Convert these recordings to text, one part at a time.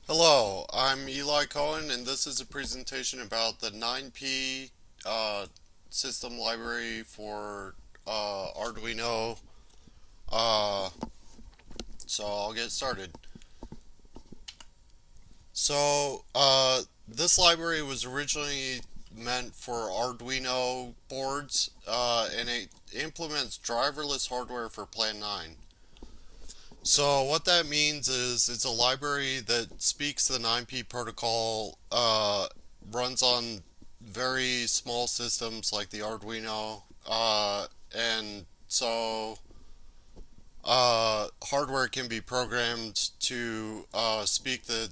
Hello, I'm Eli Cohen, and this is a presentation about the NinePea system library for Arduino. Uh, so I'll get started. This library was originally meant for Arduino boards, and it implements driverless hardware for Plan 9. So what that means is it's a library that speaks the 9P protocol, runs on very small systems like the Arduino, and so hardware can be programmed to speak the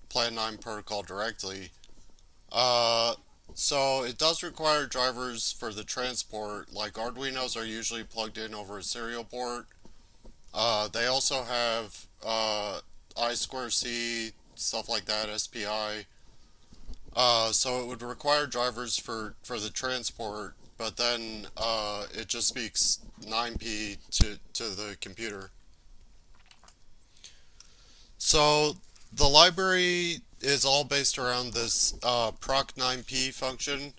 Plan 9 protocol directly. Uh, so it does require drivers for the transport, like Arduinos are usually plugged in over a serial port. They also have I2C, stuff like that, SPI. So it would require drivers for the transport, but then it just speaks 9P to the computer. So the library is all based around this proc 9P function.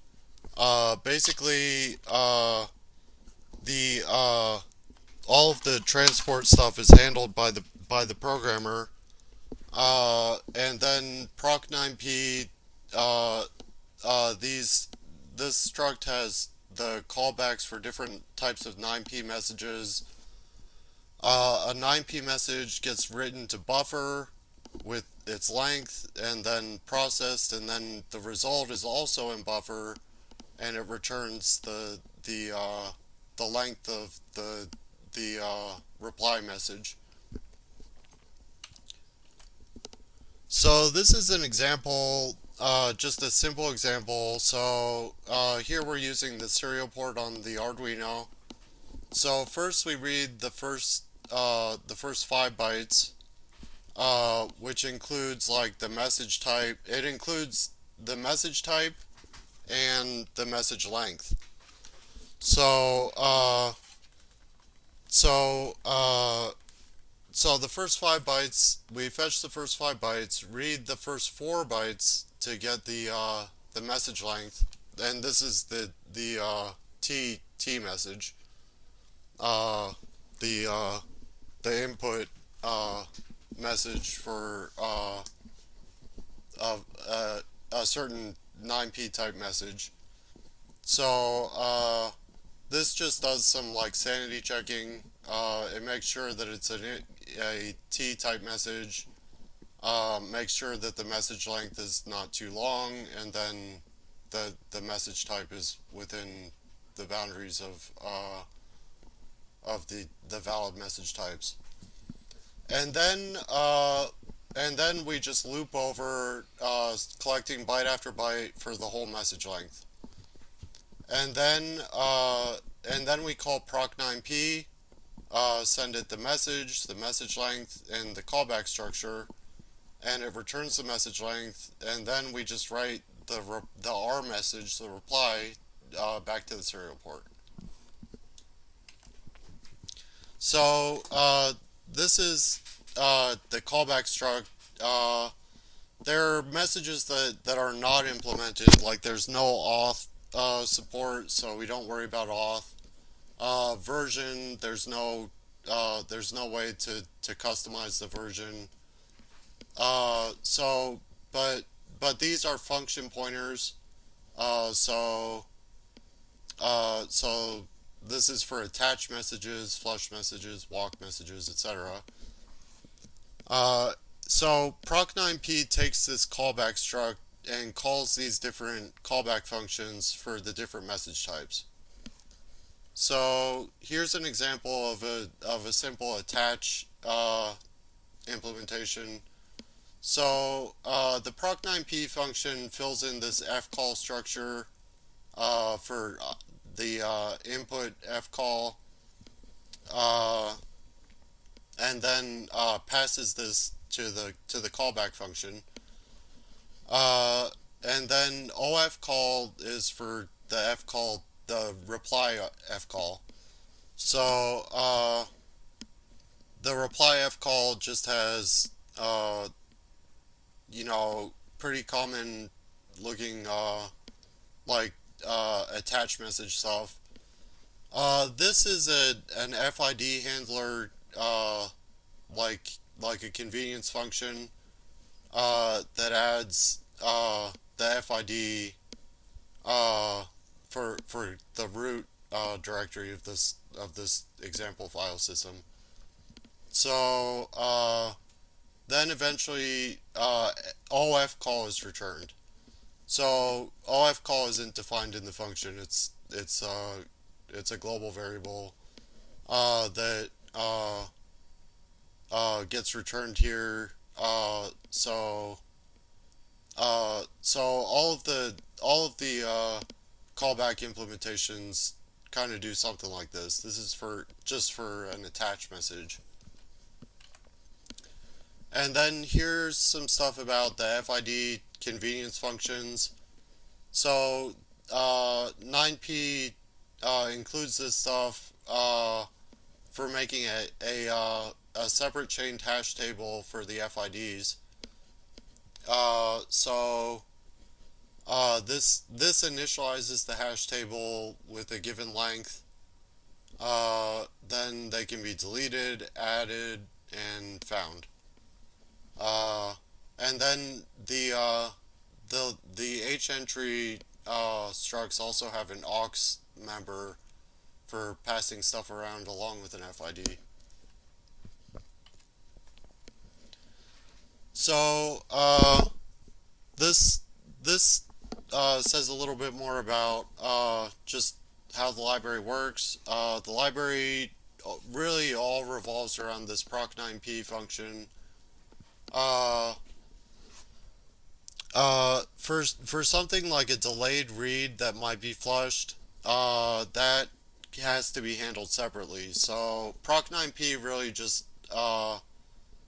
Basically, the all of the transport stuff is handled by the programmer. And then proc9p, uh, these this struct has the callbacks for different types of 9p messages. A 9p message gets written to buffer with its length and then processed, and then the result is also in buffer, and it returns the length of the reply message. So this is an example, just a simple example. So here we're using the serial port on the Arduino. So first we read the first 5 bytes, which includes like the message type. It includes the message type and the message length. So so So the first 5 bytes, we fetch the first 5 bytes, read the first 4 bytes to get the message length, and this is the T message, uh, the the input message for a, a certain 9P type message. So this just does some like sanity checking. It makes sure that it's a T type message. Make sure that the message length is not too long, and then the message type is within the boundaries of the valid message types. And then we just loop over, collecting byte after byte for the whole message length. And then we call proc9p, send it the message length, and the callback structure, and it returns the message length, and then we just write the R message, the reply, back to the serial port. So this is the callback struct. There are messages that are not implemented, like there's no auth support, so we don't worry about auth. Version, there's no way to customize the version. So, but these are function pointers. Uh, so, so this is for attach messages, flush messages, walk messages, etc. So proc9p takes this callback struct and calls these different callback functions for the different message types. So here's an example of a simple attach implementation. So the proc9p function fills in this fcall structure for the input fcall, uh, and then passes this to the callback function. And then ofcall is for the fcall, the reply fcall. So the reply fcall just has pretty common looking, like, attach message stuff. This is an FID handler, like a convenience function, that adds, the FID, for the root, directory of this example file system. So, then eventually, OF call is returned. So OF call isn't defined in the function. It's a global variable, that, gets returned here. So all of the callback implementations kind of do something like this. This is for just for an attach message. And then here's some stuff about the FID convenience functions. So, NinePea, includes this stuff, for making a separate chained hash table for the FIDs. This initializes the hash table with a given length. Then they can be deleted, added, and found. And then the H entry, structs also have an aux member for passing stuff around along with an FID. So, this says a little bit more about, just how the library works. The library really all revolves around this proc9p function. For something like a delayed read that might be flushed, that has to be handled separately. So proc9p really just,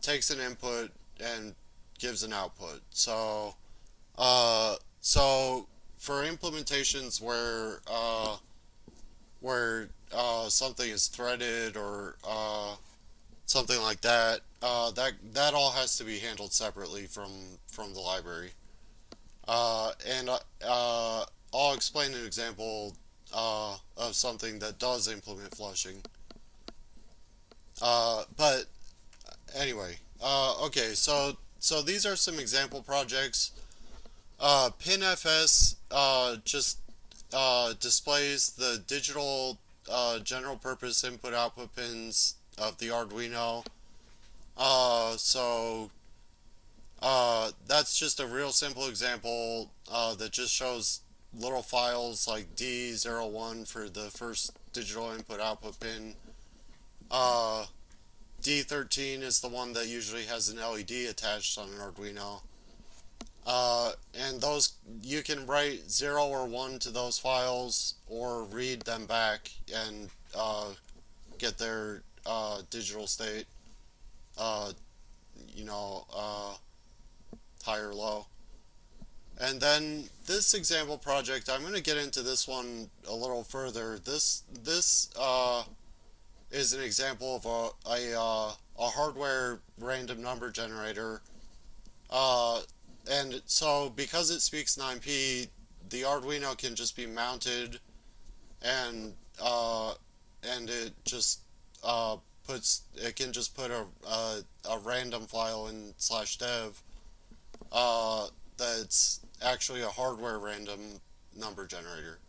takes an input and gives an output. So for implementations where something is threaded or, something like that, that all has to be handled separately from the library. And I'll explain an example, of something that does implement flushing. But anyway, okay, so these are some example projects. PinFS, just, displays the digital, general purpose input output pins of the Arduino. That's just a real simple example, that just shows little files like D01 for the first digital input output pin. D13 is the one that usually has an LED attached on an Arduino. And those, you can write 0 or 1 to those files or read them back and, get their, digital state, you know, high or low. And then this example project, I'm going to get into this one a little further. This is an example of a hardware random number generator. And so because it speaks 9p, the Arduino can just be mounted, and it just, it can just put a random file in /dev, that's actually a hardware random number generator.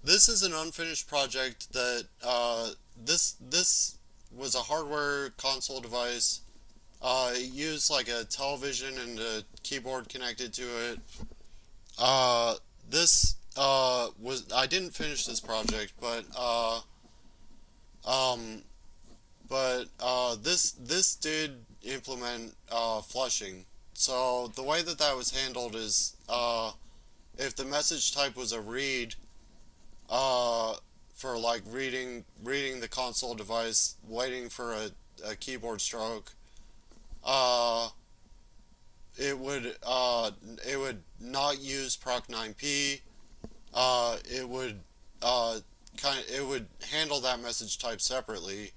This is an unfinished project that, this was a hardware console device. It used like a television and a keyboard connected to it. This, I didn't finish this project, but this did implement, flushing. So the way that was handled is, if the message type was a read, for like reading the console device, waiting for a keyboard stroke, it would not use proc9p. It would, it would handle that message type separately.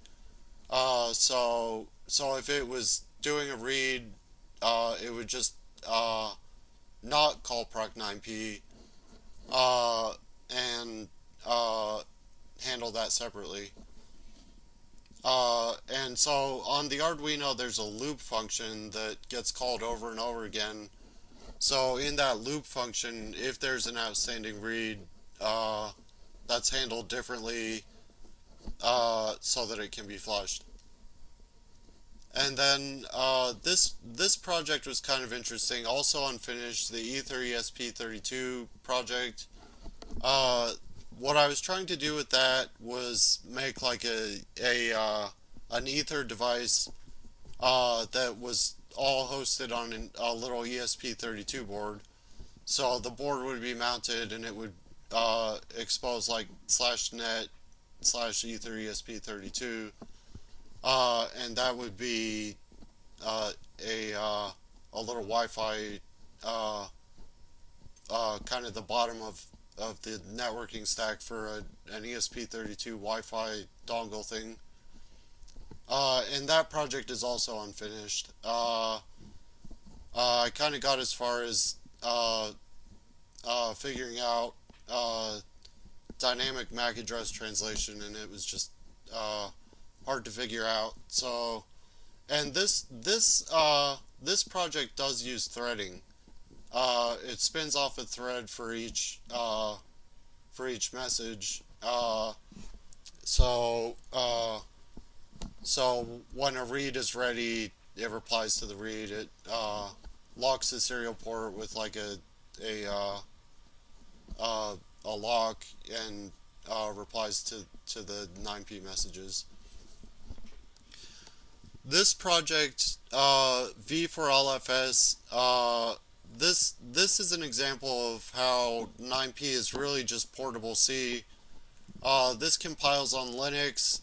So if it was doing a read, it would just not call proc 9p and handle that separately. And so on the Arduino, there's a loop function that gets called over and over again. So in that loop function, if there's an outstanding read, that's handled differently so that it can be flushed. And then this project was kind of interesting. Also unfinished, the Ether ESP32 project. What I was trying to do with that was make like an Ether device that was all hosted on a little ESP32 board. So the board would be mounted and it would expose like /net /ether ESP32, and that would be a little Wi-Fi kind of the bottom of the networking stack for an ESP32 Wi-Fi dongle thing. And that project is also unfinished. I kind of got as far as figuring out dynamic MAC address translation, and it was just hard to figure out. So, and this project does use threading. It spins off a thread for each message. So when a read is ready, it replies to the read. It locks the serial port with like a lock and replies to the 9p messages. This project, V4LFS, this is an example of how 9p is really just portable C. This compiles on Linux.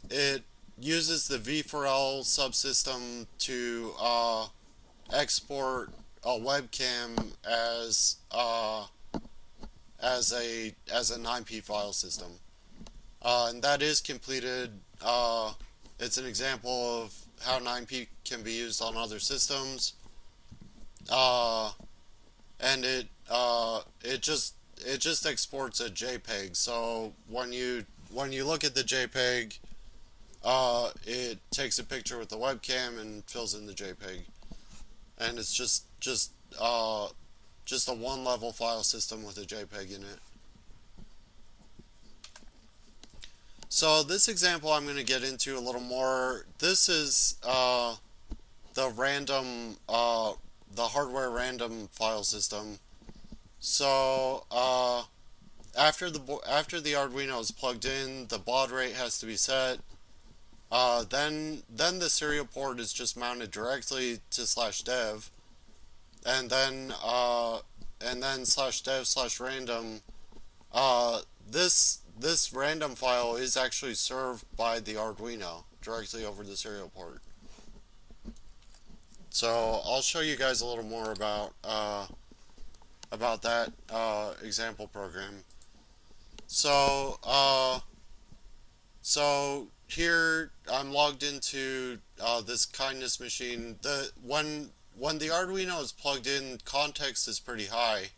It uses the V4L subsystem to export a webcam as a 9p file system, and that is completed. It's an example of how 9p can be used on other systems, and it just exports a JPEG. So when you look at the JPEG, it takes a picture with the webcam and fills in the JPEG, and it's just a one-level file system with a JPEG in it. So this example I'm going to get into a little more. This is the hardware random file system. So after the Arduino is plugged in, the baud rate has to be set. Then the serial port is just mounted directly to /dev, and then /dev/random. This random file is actually served by the Arduino directly over the serial port. So I'll show you guys a little more about that example program. So here I'm logged into this kindness machine. When the Arduino is plugged in, context is pretty high.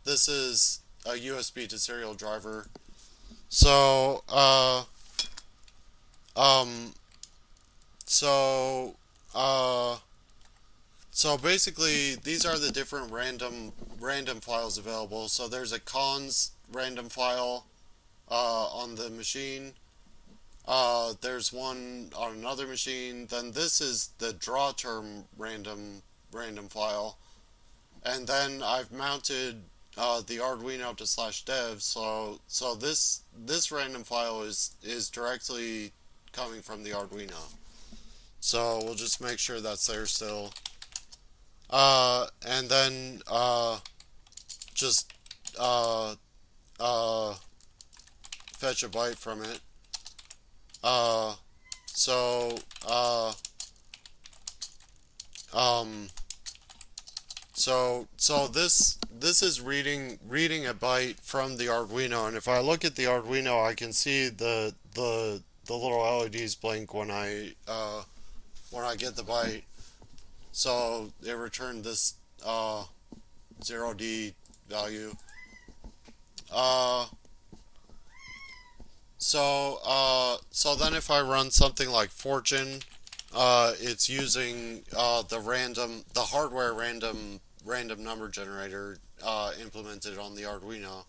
This is a USB to serial driver. So so basically these are the different random files available. So there's a cons random file on the machine. There's one on another machine. Then this is the draw term random file, and then I've mounted the Arduino to /dev. So this random file is directly coming from the Arduino. So we'll just make sure that's there still, and then just fetch a byte from it. So this is reading a byte from the Arduino, and if I look at the Arduino, I can see the the little LEDs blink when I get the byte. So it returned this 0D value. Uh, so then if I run something like Fortune, it's using the hardware random number generator implemented on the Arduino.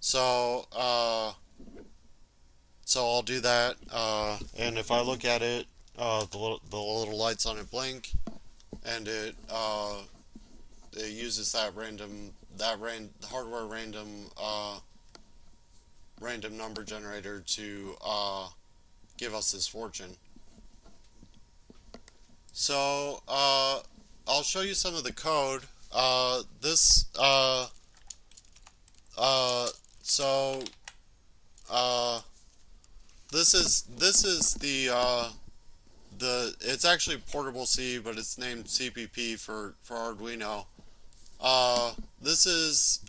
So so I'll do that, and if I look at it, the little lights on it blink, and it uses hardware random number generator to give us this fortune. So I'll show you some of the code. This so this is the it's actually portable C, but it's named CPP for Arduino. This is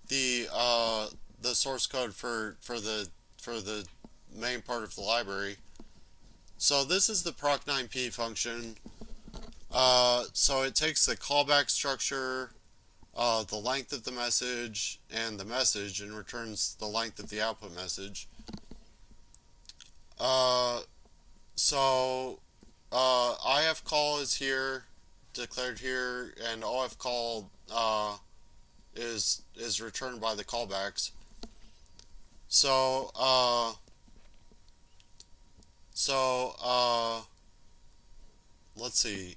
the source code for the main part of the library. So this is the proc9p function. So it takes the callback structure, the length of the message, and the message, and returns the length of the output message. So IFCall is here, declared here, and OFCall is returned by the callbacks. So let's see.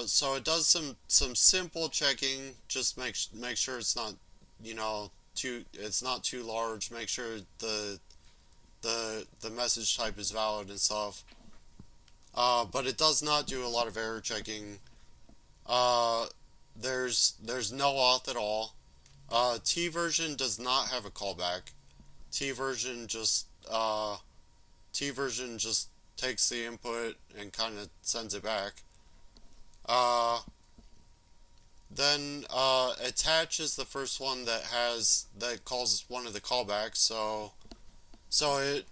So it does some simple checking. Just make sure it's not it's not too large. Make sure the message type is valid and stuff. But it does not do a lot of error checking. There's no auth at all. T version does not have a callback. T version just takes the input and kind of sends it back. Then attach is the first one that calls one of the callbacks. So it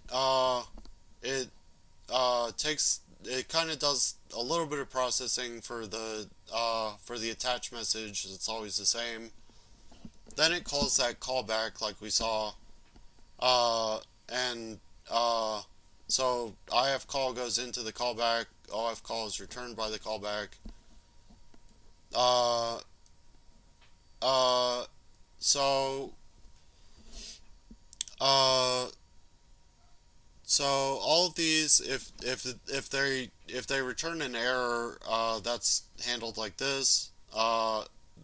kind of does a little bit of processing for the attach message. It's always the same. Then it calls that callback like we saw, and so IFCall goes into the callback. OFCall is returned by the callback. Uh, uh, so uh, So all of these, if they return an error, that's handled like this.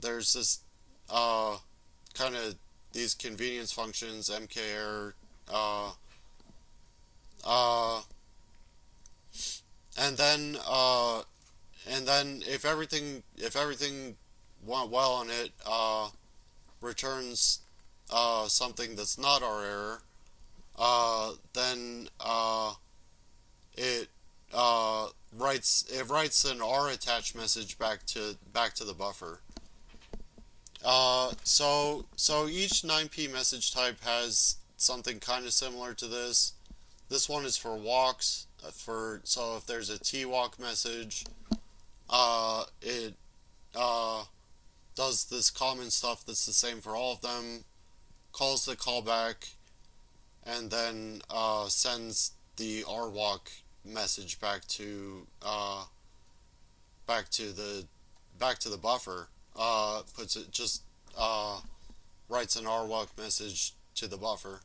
There's this kind of these convenience functions, mkerror, uh, uh, and then if everything went well on it, returns something that's not our error. Then it writes an R attach message back to the buffer. So each 9p message type has something kind of similar to this. This one is for walks. So if there's a T walk message, it does this common stuff that's the same for all of them. Calls the callback, and then sends the rwalk message back to the buffer. Puts it just writes an rwalk message to the buffer.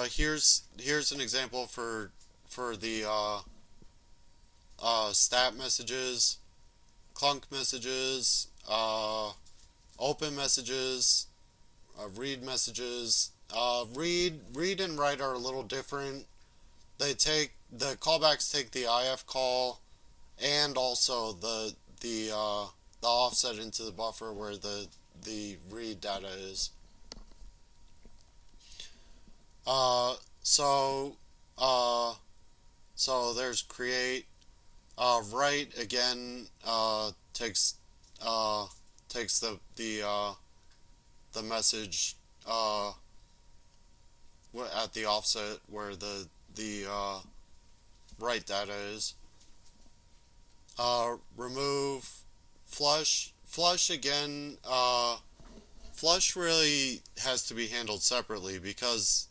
Here's an example for the stat messages, clunk messages, open messages, read messages. Read and write are a little different. The callbacks take the IF call and also the offset into the buffer where the read data is. So there's create. Write again takes the message at the offset where the write data is. Remove flush. Flush again. Flush really has to be handled separately because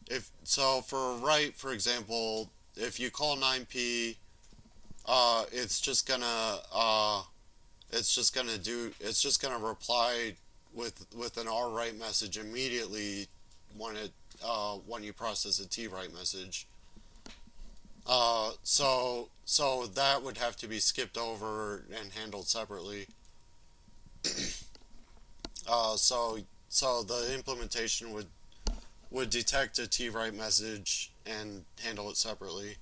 if so for write, for example, if you call 9p, it's just gonna reply with an R write message immediately when you process a T write message. So that would have to be skipped over and handled separately. So the implementation would detect a T write message and handle it separately.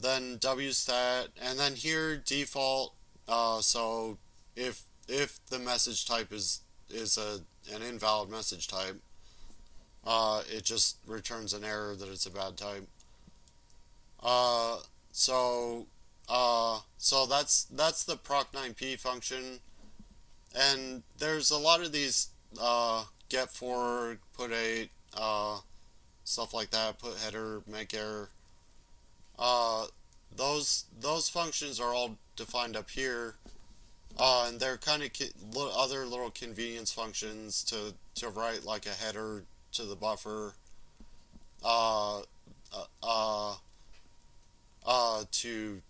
Then wstat, and then here default. So if the message type is an invalid message type, it just returns an error that it's a bad type. So that's the proc9p function, and there's a lot of these get for, put 8, stuff like that, put header, make error. Those functions are all defined up here, and they're kind of other little convenience functions to write like a header to the buffer, to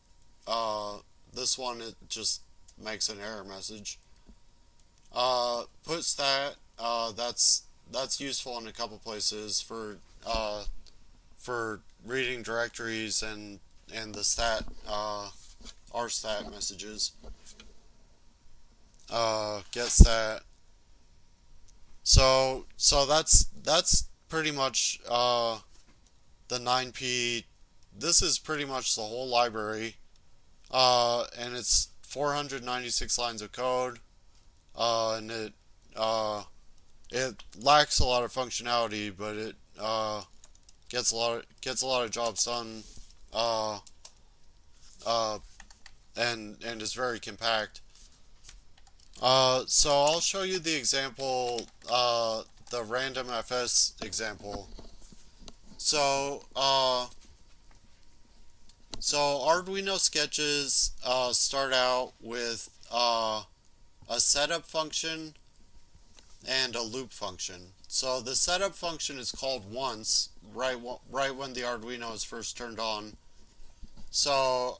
this one it just makes an error message. Put stat, that's useful in a couple places for reading directories and the stat rstat messages. Get stat. So that's pretty much the 9p. This is pretty much the whole library, and it's 496 lines of code, and it lacks a lot of functionality, but it gets a lot of jobs done, and is very compact. So I'll show you the example, the random FS example. So Arduino sketches start out with a setup function and a loop function. So the setup function is called once, right when the Arduino is first turned on. So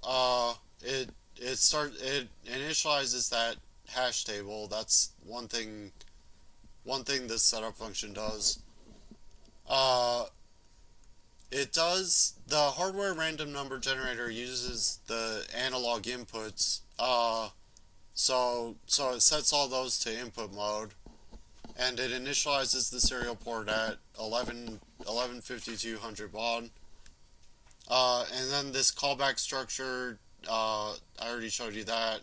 it initializes that hash table. That's one thing this setup function does. The hardware random number generator uses the analog inputs, so it sets all those to input mode, and it initializes the serial port at 115200 baud. And then this callback structure, I already showed you that.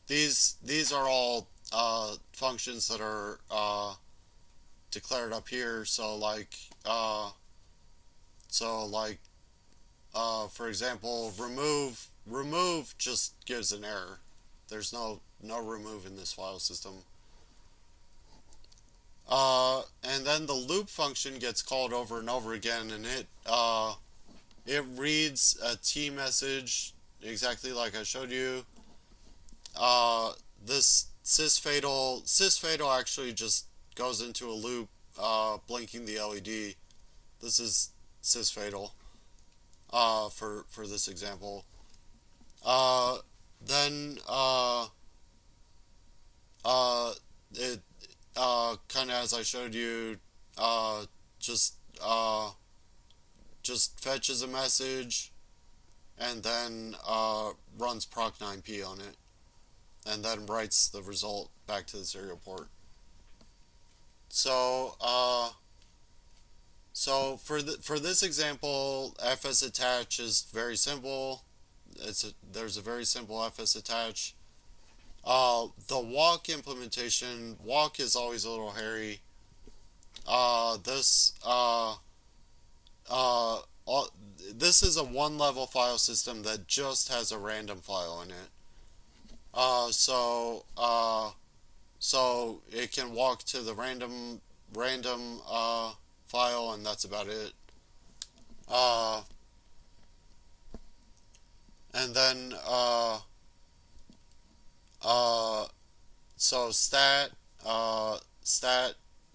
These are all functions that are declared up here. So for example, remove just gives an error. There's no remove in this file system. And then the loop function gets called over and over again, and it reads a T message exactly like I showed you. This sysfatal actually just goes into a loop, blinking the LED. This is sysfatal for this example. Then it kind of, as I showed you, just fetches a message and then runs proc9p on it, and then writes the result back to the serial port. So for this example, fs attach is very simple. There's a very simple fs attach. The walk implementation, walk is always a little hairy. This is a one-level file system that just has a random file in it. So so it can walk to the random file, and that's about it. Uh, and then uh, so stat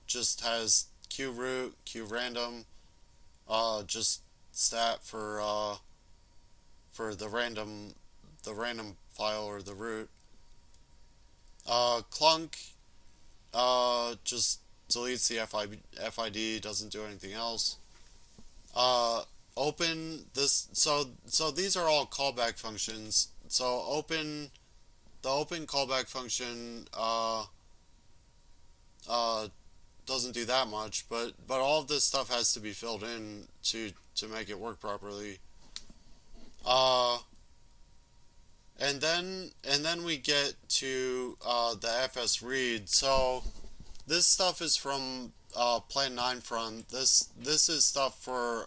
just has q root, q random, just stat for the random file or the root. Clunk just deletes the FID, doesn't do anything else. Uh, open this. So these are all callback functions. So the open callback function uh, doesn't do that much, but all of this stuff has to be filled in to make it work properly. Uh, and then we get to the FS read. So this stuff is from Plan 9 front. This is stuff for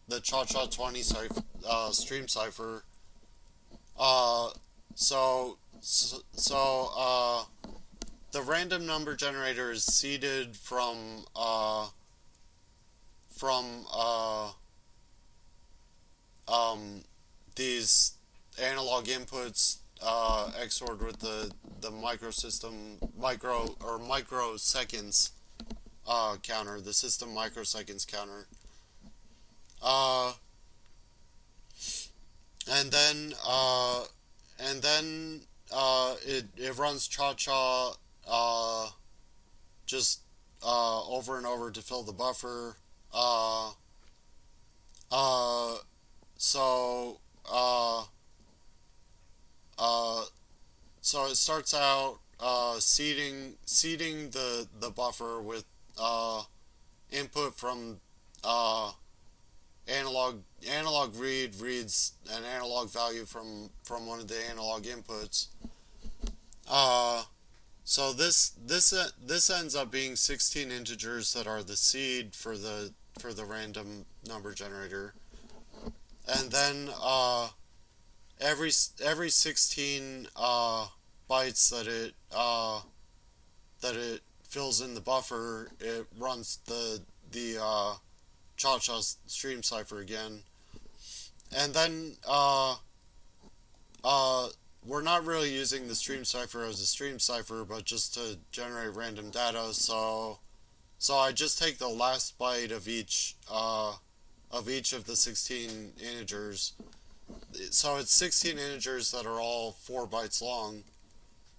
the Cha-Cha 20 stream cipher. Uh, so the random number generator is seeded from these analog inputs XORed with the microseconds counter, the system microseconds counter. Uh, and then it runs cha-cha just over and over to fill the buffer. Uh, so uh, so it starts out seeding the buffer with input from analog reads an analog value from one of the analog inputs. So this ends up being 16 integers that are the seed for the random number generator, and then every 16 bytes that it fills in the buffer, it runs the Cha-Cha stream cipher again. And then we're not really using the stream cipher as a stream cipher, but just to generate random data. So I just take the last byte of each of the 16 integers. So it's 16 integers that are all 4 bytes long,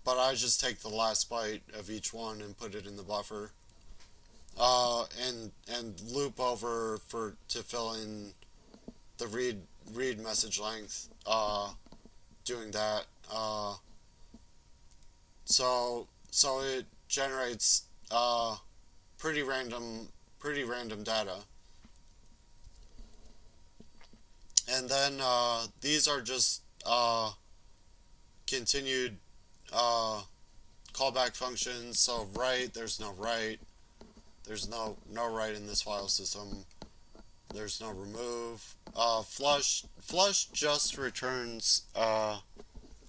but I just take the last byte of each one and put it in the buffer. And loop over to fill in the read message length, doing that. So it generates pretty random data. And then these are just continued callback functions. So write, there's no write. There's no write in this file system. There's no remove. Flush just returns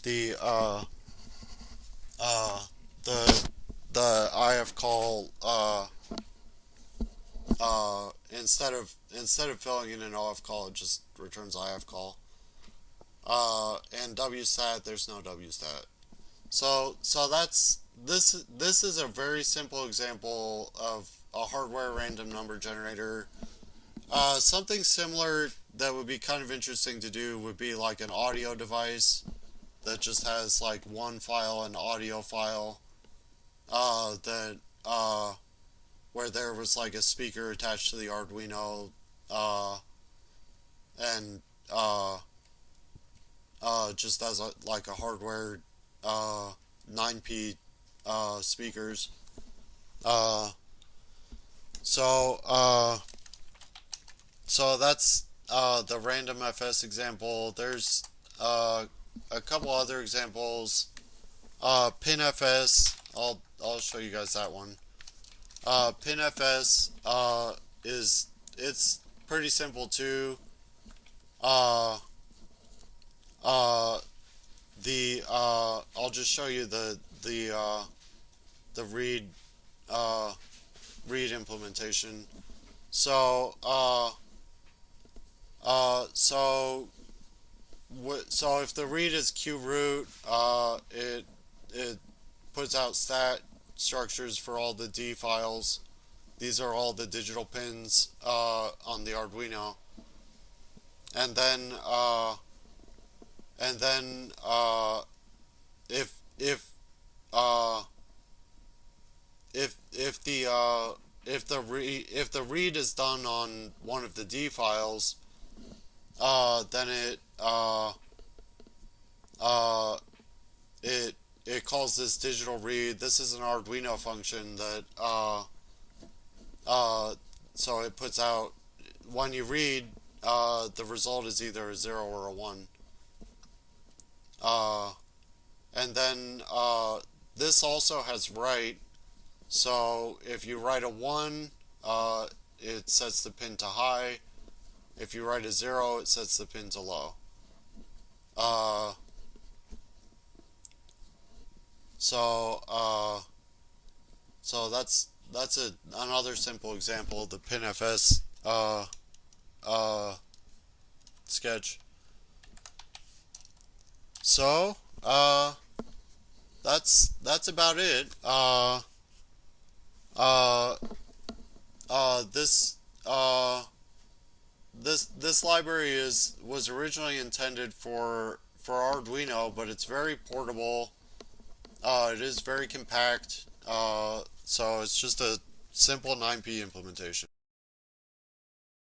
the IF call instead of filling in an OF call, it just returns IF call. And WStat, there's no WStat. So that's this is a very simple example of a hardware random number generator. Something similar that would be kind of interesting to do would be like an audio device that just has like one file, an audio file, that where there was like a speaker attached to the Arduino, and just as like a hardware 9P speakers. So that's the random FS example. There's a couple other examples. PinFS, I'll show you guys that one. PinFS it's pretty simple too. I'll just show you the the read implementation. So so if the read is qroot, it puts out stat structures for all the D files. These are all the digital pins on the Arduino, and then if uh, if the read is done on one of the D files, then it calls this digital read. This is an Arduino function that so it puts out, when you read, the result is either a 0 or a 1. And then this also has write. So if you write a 1, it sets the pin to high. If you write a 0, it sets the pin to low. So that's another simple example of the pinfs sketch. So that's about it. This library was originally intended for Arduino, but it's very portable. It is very compact. So it's just a simple 9P implementation.